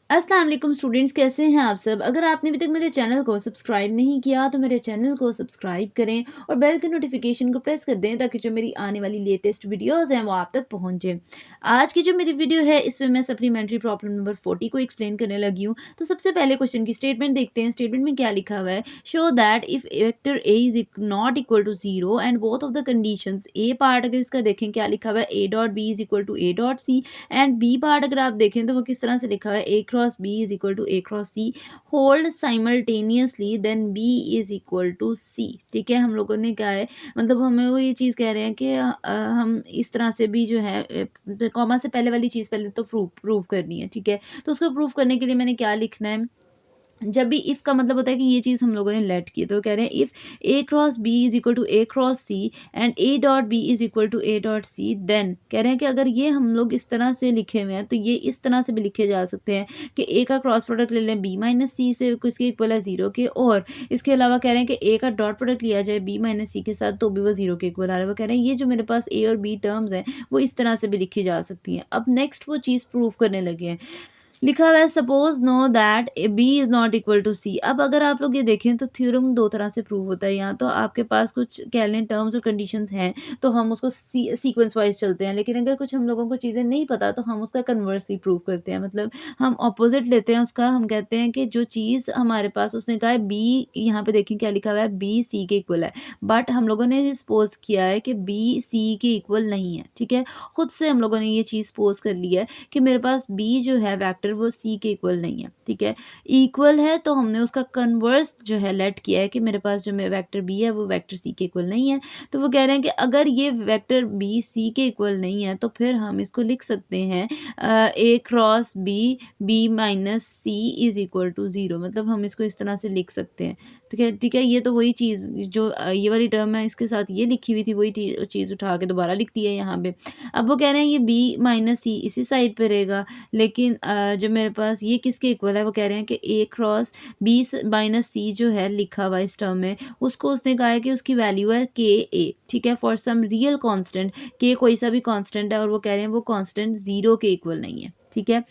अस्सलाम वालेकुम स्टूडेंट्स, कैसे हैं आप सब। अगर आपने अभी तक मेरे चैनल को सब्सक्राइब नहीं किया तो मेरे चैनल को सब्सक्राइब करें और बेल के नोटिफिकेशन को प्रेस कर दें ताकि जो मेरी आने वाली लेटेस्ट वीडियोस हैं वो आप तक पहुंचे। आज की जो मेरी वीडियो है इसमें मैं सप्लीमेंट्री प्रॉब्लम नंबर 40 को एक्सप्लेन करने लगी हूँ। तो सबसे पहले क्वेश्चन की स्टेटमेंट देखते हैं। स्टेटमेंट में क्या लिखा हुआ है, show that if vector a is not equal to zero and both of the conditions. A part अगर इसका देखें क्या लिखा हुआ है, a dot B is equal to A dot c, and b part अगर आप देखें तो वो किस तरह से लिखा हुआ है, A cross B is equal to A cross C, hold simultaneously then B is equal to C. ठीक है, हम लोगों ने क्या है, मतलब हमें वो ये चीज़ कह रहे हैं कि हम इस तरह से भी जो है कॉमा से पहले वाली चीज़ पहले तो प्रूव करनी है। ठीक है, तो उसको प्रूव करने के लिए मैंने क्या लिखना है, जब भी इफ़ का मतलब होता है कि ये चीज़ हम लोगों ने लेट की है, तो कह रहे हैं if a cross B is equal to A cross c and a dot B is equal to A dot c, then कह रहे हैं कि अगर ये हम लोग इस तरह से लिखे हुए हैं तो ये इस तरह से भी लिखे जा सकते हैं कि ए का क्रॉस प्रोडक्ट ले लें बी माइनस सी से, किसके इक्वल है जीरो के, और इसके अलावा कह रहे हैं कि ए का डॉट प्रोडक्ट लिया जाए बी माइनस सी के साथ तो भी वो जीरो के इक्वल आ रहा है। वो कह रहे हैं ये जो मेरे पास ए और बी टर्म्स हैं वो इस तरह से भी लिखी जा सकती हैं। अब नेक्स्ट वो चीज़ प्रूव करने लगे हैं। लिखा हुआ है suppose now that B is not equal to C. अब अगर आप लोग ये देखें तो थ्योरम दो तरह से प्रूव होता है, या तो आपके पास कुछ कह लें टर्म्स और कंडीशंस हैं तो हम उसको सीक्वेंस वाइज चलते हैं, लेकिन अगर कुछ हम लोगों को चीज़ें नहीं पता तो हम उसका कन्वर्सली प्रूव करते हैं। मतलब हम ऑपोजिट लेते हैं उसका, हम कहते हैं कि जो चीज़ हमारे पास उसने कहा है बी, यहाँ पे देखें क्या लिखा हुआ है, बी सी के इक्वल है, बट हम लोगों ने सपोज किया है कि बी सी के इक्वल नहीं है। ठीक है, खुद से हम लोगों ने ये चीज़ सपोज कर ली है कि मेरे पास बी जो है वेक्टर वो सी के इक्वल नहीं है। ठीक है, इक्वल है तो हमने उसका कन्वर्स जो है लेट किया है कि मेरे पास जो मेरा वेक्टर बी है वो वेक्टर सी के इक्वल नहीं है। तो वो कह रहे हैं कि अगर ये वेक्टर बी सी के इक्वल नहीं है तो फिर हम इसको लिख सकते हैं A cross B B minus C is equal to zero. मतलब हम इसको इस तरह से लिख सकते हैं। ठीक है, ठीक है, ये तो वही चीज़ जो ये वाली टर्म है इसके साथ ये लिखी हुई थी वही चीज़ उठा के दोबारा लिख दी है यहाँ पे। अब वो कह रहे हैं ये बी माइनस सी इसी साइड पे रहेगा, लेकिन जो मेरे पास ये किसके इक्वल है, वो कह रहे हैं कि ए क्रॉस बी माइनस सी जो है लिखा हुआ इस टर्म में, उसको उसने कहा है कि उसकी वैल्यू है के ए। ठीक है, फॉर सम रियल कांस्टेंट, के कोई सा भी कांस्टेंट है और वो कह रहे हैं वो कांस्टेंट जीरो के इक्वल नहीं है। ठीक है,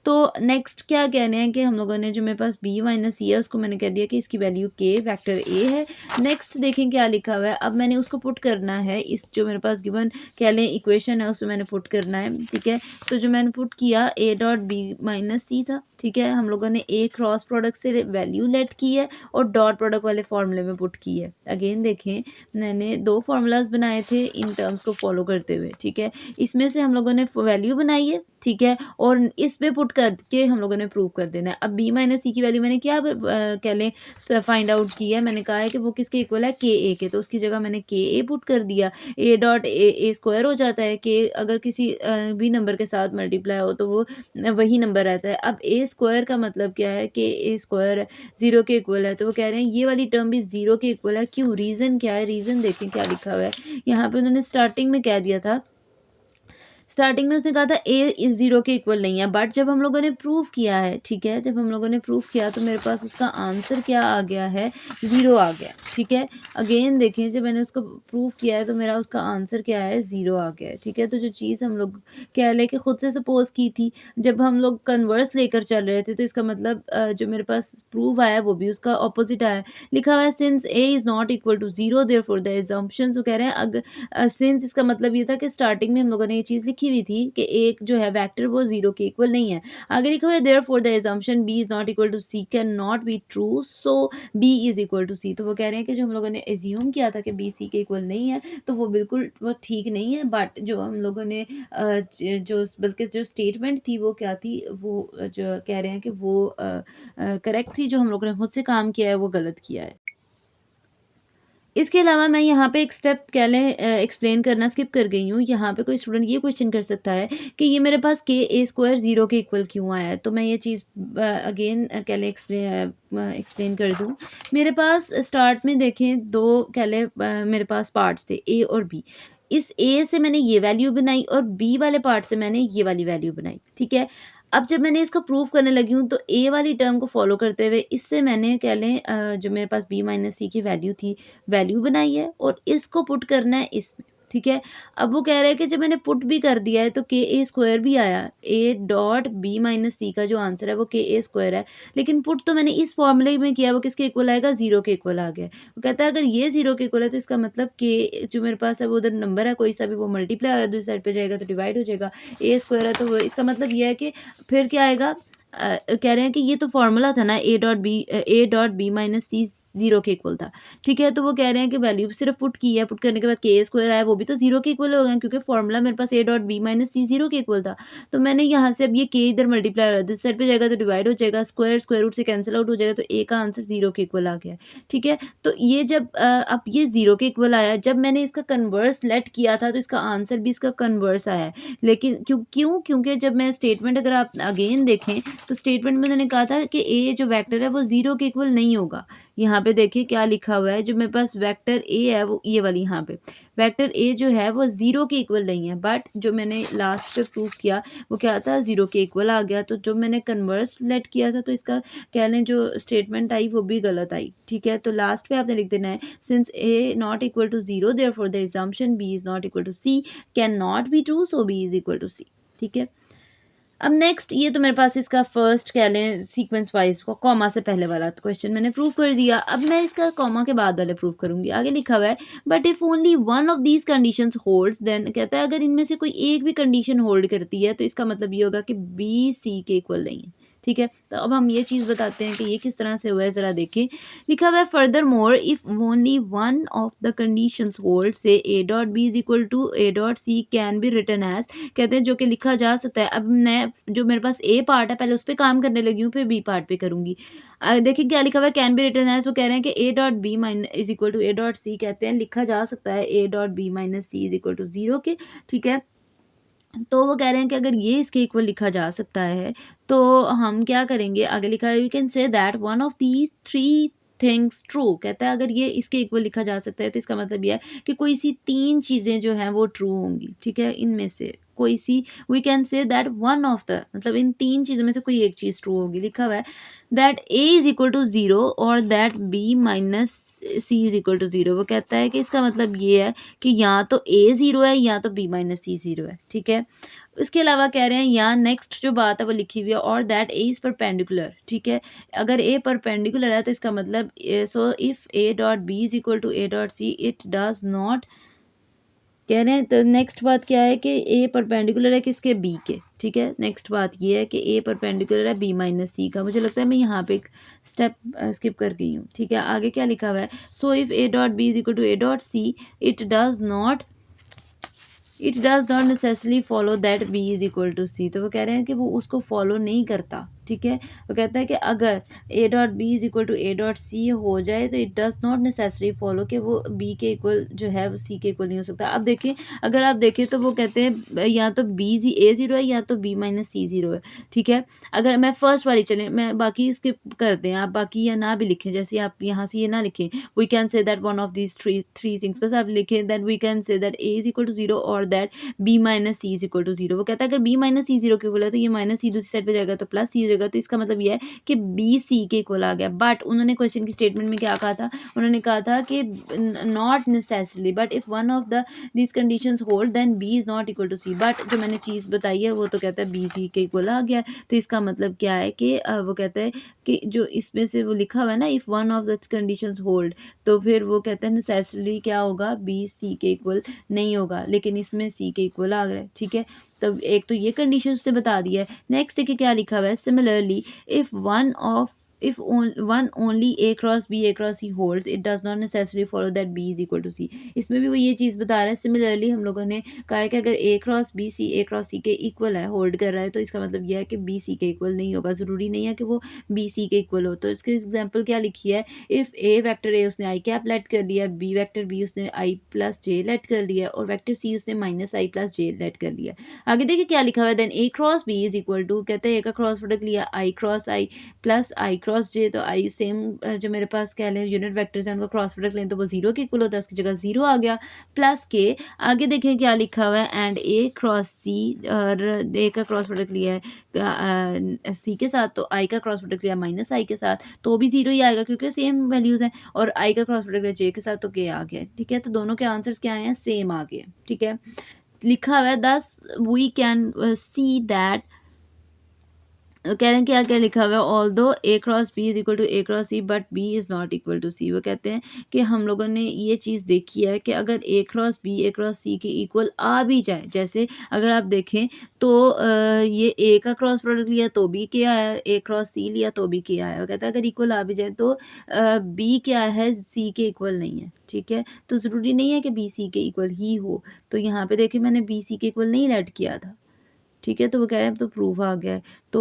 तो नेक्स्ट क्या कह रहे हैं कि हम लोगों ने जो मेरे पास बी माइनस सी है उसको मैंने कह दिया कि इसकी वैल्यू के वेक्टर ए है। नेक्स्ट देखें क्या लिखा हुआ है, अब मैंने उसको पुट करना है इस जो मेरे पास गिवन कह लें इक्वेशन है उसमें मैंने पुट करना है। ठीक है, तो जो मैंने पुट किया ए डॉट बी माइनस सी था। ठीक है, हम लोगों ने ए क्रॉस प्रोडक्ट से वैल्यू लेट की है और डॉट प्रोडक्ट वाले फॉर्मूले में पुट की है। अगेन देखें, मैंने दो फार्मूलाज बनाए थे इन टर्म्स को फॉलो करते हुए। ठीक है, इसमें से हम लोगों ने वैल्यू बनाई है। ठीक है, और इस पे पुट करके हम लोगों ने प्रूव कर देना है। अब बी माइनस सी की वैल्यू मैंने क्या कह लें फाइंड आउट की है, मैंने कहा है कि वो किसके इक्वल है, के ए के, तो उसकी जगह मैंने के ए पुट कर दिया। ए डॉट ए स्क्वायर हो जाता है, कि अगर किसी भी नंबर के साथ मल्टीप्लाई हो तो वो वही नंबर रहता है। अब ए स्क्वायर का मतलब क्या है कि ए स्क्वायर ज़ीरो के इक्वल है, तो वो कह रहे हैं ये वाली टर्म भी ज़ीरो के इक्वल है। क्यों, रीज़न क्या है, रीज़न देखें क्या लिखा हुआ है यहाँ पे। उन्होंने स्टार्टिंग में कह दिया था, स्टार्टिंग में उसने कहा था ए इज ज़ीरो के इक्वल नहीं है, बट जब हम लोगों ने प्रूव किया है, ठीक है, जब हम लोगों ने प्रूव किया तो मेरे पास उसका आंसर क्या आ गया है, ज़ीरो आ गया। ठीक है, अगेन देखें, जब मैंने उसको प्रूव किया है तो मेरा उसका आंसर क्या है, ज़ीरो आ गया है। ठीक है, तो जो चीज़ हम लोग कह लें कि खुद से सपोज की थी, जब हम लोग कन्वर्स लेकर चल रहे थे तो इसका मतलब जो मेरे पास प्रूव आया वो भी उसका ऑपोजिट आया। लिखा हुआ है since a is not equal to zero therefore the assumptions, वो कह रहे हैं अगर सिंस इसका मतलब ये था कि स्टार्टिंग में हम लोगों ने ये चीज़ लिखी हुई थी कि एक जो है वेक्टर वो ज़ीरो के इक्वल नहीं है। आगे लिखा हुआ है therefore the assumption B is not equal to C can not be true, so B is equal to C. तो वो कह रहे हैं कि जो हम लोगों ने एज्यूम किया था कि बी सी के इक्वल नहीं है तो वो बिल्कुल वो ठीक नहीं है, बट जो हम लोगों ने जो बल्कि जो स्टेटमेंट थी वो क्या थी, वो जो कह रहे हैं कि वो करेक्ट थी, जो हम लोगों ने खुद से काम किया है वो गलत किया है। इसके अलावा मैं यहाँ पे एक स्टेप कह लें एक्सप्लेन करना स्किप कर गई हूँ। यहाँ पे कोई स्टूडेंट ये क्वेश्चन कर सकता है कि ये मेरे पास के ए स्क्वायर ज़ीरो के इक्वल क्यों आया है, तो मैं ये चीज़ अगेन कह लें एक्सप्लेन कर दूँ। मेरे पास स्टार्ट में देखें दो कह लें मेरे पास पार्ट्स थे ए और बी। इस ए से मैंने ये वैल्यू बनाई और बी वाले पार्ट से मैंने ये वाली वैल्यू बनाई। ठीक है, अब जब मैंने इसको प्रूव करने लगी हूँ तो ए वाली टर्म को फॉलो करते हुए इससे मैंने कह लें जो मेरे पास बी माइनस सी की वैल्यू थी वैल्यू बनाई है और इसको पुट करना है इसमें। ठीक है। अब वो कह रहा है कि जब मैंने पुट भी कर दिया है तो के ए स्क्वायर भी आया, ए डॉट बी माइनस सी का जो आंसर है वो के ए स्क्वायर है, लेकिन पुट तो मैंने इस फॉर्मूले में किया, वो किसके इक्वल आएगा, 0 के इक्वल आ गया। वो कहता है अगर ये 0 के इक्वल है तो इसका मतलब के जो मेरे पास है वो उधर नंबर है कोई सा भी, वो मल्टीप्लाई हो दूसरी साइड पे जाएगा तो डिवाइड हो जाएगा, ए स्क्वायर है तो वो इसका मतलब ये है कि फिर क्या आएगा, कह रहे हैं कि ये तो फॉर्मूला था ना ए डॉट बी माइनस सी 0 के इक्वल था, ठीक है। तो वो कह रहे हैं कि वैल्यू सिर्फ पुट की है, पुट करने के बाद के स्क्वायर आया, वो भी तो 0 के इक्वल हो गया क्योंकि फॉर्मूला मेरे पास ए डॉट बी माइनस सी 0 के इक्वल था। तो मैंने यहाँ से अब ये के इधर मल्टीप्लाई हो रहा है, दूसरी साइड पे जाएगा तो डिवाइड हो जाएगा, स्क्वायर रूट से कैंसिल आउट हो जाएगा, तो ए का आंसर 0 के इक्वल आ गया, ठीक है। तो ये जब अब ये 0 के इक्वल आया, जब मैंने इसका कन्वर्स लेट किया था तो इसका आंसर भी इसका कन्वर्स आया है। लेकिन क्यों? क्योंकि जब मैं स्टेटमेंट अगर आप अगेन देखें तो स्टेटमेंट में मैंने कहा था कि ए जो वेक्टर है वो 0 के इक्वल नहीं होगा। यहाँ पे देखिए क्या लिखा हुआ है, जो मेरे पास वेक्टर ए है वो ये वाली, यहाँ पे वेक्टर ए जो है वो 0 के इक्वल नहीं है, बट जो मैंने लास्ट पे प्रूव किया वो क्या था, 0 के इक्वल आ गया। तो जो मैंने कन्वर्स लेट किया था तो इसका कह लें जो स्टेटमेंट आई वो भी गलत आई, ठीक है। तो लास्ट पे आपने लिख देना है since A not equal to 0 therefore the assumption B is not equal to C can not be true, so B is equal to C, ठीक है। अब नेक्स्ट ये तो मेरे पास इसका फर्स्ट कह लें सीक्वेंस वाइज को कॉमा से पहले वाला क्वेश्चन मैंने प्रूव कर दिया। अब मैं इसका कॉमा के बाद वाले प्रूव करूंगी। आगे लिखा हुआ है but if only one of these conditions holds, then कहता है अगर इनमें से कोई एक भी कंडीशन होल्ड करती है तो इसका मतलब ये होगा कि बी सी के इक्वल नहीं है, ठीक है। तो अब हम ये चीज़ बताते हैं कि ये किस तरह से हुआ है, ज़रा देखें। लिखा हुआ है furthermore if only one of the conditions hold say A dot B is equal to A dot C can be written as, कहते हैं जो कि लिखा जा सकता है। अब मैं जो मेरे पास ए पार्ट है पहले उस पर काम करने लगी हूँ, फिर बी पार्ट पे करूँगी। देखिए क्या लिखा हुआ है, कैन बी रिटन एज, वो कह रहे हैं कि a dot b minus is equal to A dot c, कहते हैं लिखा जा सकता है a dot b minus C is equal to 0 के, ठीक है। तो वो कह रहे हैं कि अगर ये इसके इक्वल लिखा जा सकता है तो हम क्या करेंगे, आगे लिखा है we can say that one of these three things true, कहता है अगर ये इसके इक्वल लिखा जा सकता है तो इसका मतलब ये है कि कोई सी तीन चीज़ें जो हैं वो ट्रू होंगी, ठीक है। इनमें से कोई सी, we can say that one of the, मतलब इन तीन चीज़ों में से कोई एक चीज़ ट्रू होगी। लिखा हुआ है that a is equal to 0 और that b minus C is equal to 0। वो कहता है कि इसका मतलब ये है कि या तो ए 0 है या तो बी माइनस सी 0 है, ठीक है। इसके अलावा कह रहे हैं यहाँ नेक्स्ट जो बात है वो लिखी हुई है और दैट ए इज़ परपेंडिकुलर, ठीक है। अगर ए परपेंडिकुलर है तो इसका मतलब so if A dot B is equal to A dot C it does not, कह रहे हैं। तो नेक्स्ट बात क्या है कि ए परपेंडिकुलर है किसके, बी के, ठीक है। नेक्स्ट बात ये है कि ए परपेंडिकुलर है बी माइनस सी का। मुझे लगता है मैं यहाँ पे एक स्टेप स्किप कर गई हूँ, ठीक है। आगे क्या लिखा हुआ है, so if A dot B is equal to A dot C it does not necessarily follow that B is equal to C. तो वो कह रहे हैं कि वो उसको फॉलो नहीं करता, ठीक है। वो कहता है कि अगर a dot B is equal to A dot c हो जाए तो it does not necessary follow कि वो बी के इक्वल जो है वो सी के इक्वल नहीं हो सकता। अब देखिए अगर आप देखें तो वो कहते हैं या तो बी ए 0 है या तो बी माइनस सी 0 है, ठीक है। अगर मैं फर्स्ट वाली चलें, मैं बाकी स्किप कर दें, आप बाकी या ना भी लिखें, जैसे आप यहाँ से ये ना लिखें we can say that one of these three things, बस आप लिखें that we can say that a is equal to 0 और that b minus C is equal to 0। वो कहता है अगर बी माइनस सी 0 के इक्वल है तो ये माइनस सी दूसरी साइड पे जाएगा तो प्लस सी हो जाएगा, तो इसका मतलब ये है कि बी सी के इक्वल आ गया। बट उन्होंने क्वेश्चन की स्टेटमेंट में क्या कहा था, उन्होंने कहा था कि not necessarily but if one of the these conditions hold then B is not equal to c. But जो मैंने चीज़ बताई है वो तो कहता है बी सी के इक्वल आ गया। तो इसका मतलब क्या है कि वो कहता है कि जो इसमें से वो लिखा हुआ है ना if one of the conditions hold, तो फिर वो कहता है नेसेसरली क्या होगा, बी सी के इक्वल नहीं होगा, लेकिन इसमें सी के इक्वल आ गया है, ठीक है। तो एक तो ये कंडीशन उसने बता दिया है। नेक्स्ट देखिए क्या लिखा हुआ है, similarly if one only A cross B A cross C holds it does not necessary follow that B is equal to C. इसमें भी वो ये चीज़ बता रहा है। सिमिलरली हम लोगों ने कहा है कि अगर ए क्रॉस सी के इक्वल है, होल्ड कर रहा है, तो इसका मतलब यह है कि बी सी के इक्वल नहीं होगा। ज़रूरी नहीं है कि वो बी सी के इक्वल हो। तो इसके एग्जाम्पल क्या लिखी है, इफ़ ए वैक्टर ए उसने आई कैप लेट कर लिया, बी वैक्टर बी उसने आई प्लस जे लेट कर लिया और वैक्टर सी उसने minus i plus j let कर लिया। आगे देखिए क्या लिखा हुआ है, then a cross B is equal to, कहते हैं ए का क्रॉस प्रोडक्ट लिया i cross i plus i cross j, तो आई सेम जो मेरे पास कह लें यूनिट वेक्टर्स हैं उनका क्रॉस प्रोडक्ट लें तो वो 0 के इक्वल होता है, उसकी जगह 0 आ गया, प्लस के आगे देखें क्या लिखा हुआ है, एंड ए क्रॉस सी, और ए का क्रॉस प्रोडक्ट लिया है सी के साथ, तो आई का क्रॉस प्रोडक्ट लिया माइनस आई के साथ, तो भी 0 ही आएगा क्योंकि सेम वैल्यूज़ हैं, और आई का क्रॉस प्रोडक्ट लिया जे के साथ, तो के आ गया। ठीक है, तो दोनों के आंसर्स क्या आए हैं, सेम आ गए। ठीक है, लिखा हुआ है दस वी कैन सी दैट, कह रहे हैं क्या क्या लिखा हुआ है, although A cross B is equal to A cross C but B is not equal to C. वो कहते हैं कि हम लोगों ने ये चीज़ देखी है कि अगर ए क्रॉस बी ए क्रॉस सी के इक्वल आ भी जाए, जैसे अगर आप देखें तो ये ए का क्रॉस प्रोडक्ट लिया तो बी क्या आया, ए क्रॉस सी लिया तो बी क्या आया। वो कहता है अगर इक्वल आ भी जाए तो बी क्या है, सी के इक्वल नहीं है। ठीक है, तो ज़रूरी नहीं है कि बी सी के इक्वल ही हो। तो यहाँ पे देखिए मैंने बी सी के इक्वल नहीं लेट किया था। ठीक है, तो वो कह रहे हैं अब तो प्रूफ आ गया है। तो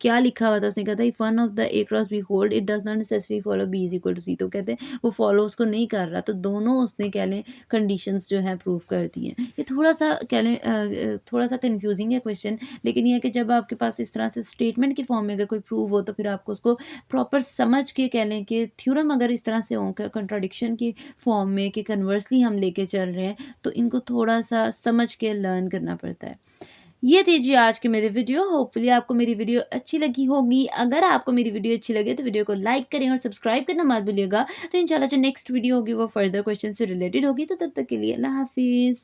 क्या लिखा हुआ था, उसने कहा था if one of the A cross B hold it does not necessary follow B is equal to C. तो कहते हैं वो फॉलो उसको नहीं कर रहा, तो दोनों उसने कह लें कंडीशंस जो हैं प्रूव कर दी हैं। ये थोड़ा सा कह लें थोड़ा सा कंफ्यूजिंग है क्वेश्चन, लेकिन ये है कि जब आपके पास इस तरह से स्टेटमेंट की फॉर्म में अगर कोई प्रूव हो तो फिर आपको उसको प्रॉपर समझ के कह लें कि थ्योरम अगर इस तरह से हो कंट्राडिक्शन की फॉर्म में कि कन्वर्सली हम लेके चल रहे हैं, तो इनको थोड़ा सा समझ के लर्न करना पड़ता है। ये थी जी आज की मेरी वीडियो। होपफुली आपको मेरी वीडियो अच्छी लगी होगी। अगर आपको मेरी वीडियो अच्छी लगे तो वीडियो को लाइक करें और सब्सक्राइब करना मत भूलिएगा। तो इंशाल्लाह जो नेक्स्ट वीडियो होगी वो फर्दर क्वेश्चन से रिलेटेड होगी। तो तब तक के लिए अल्लाह हाफिज़।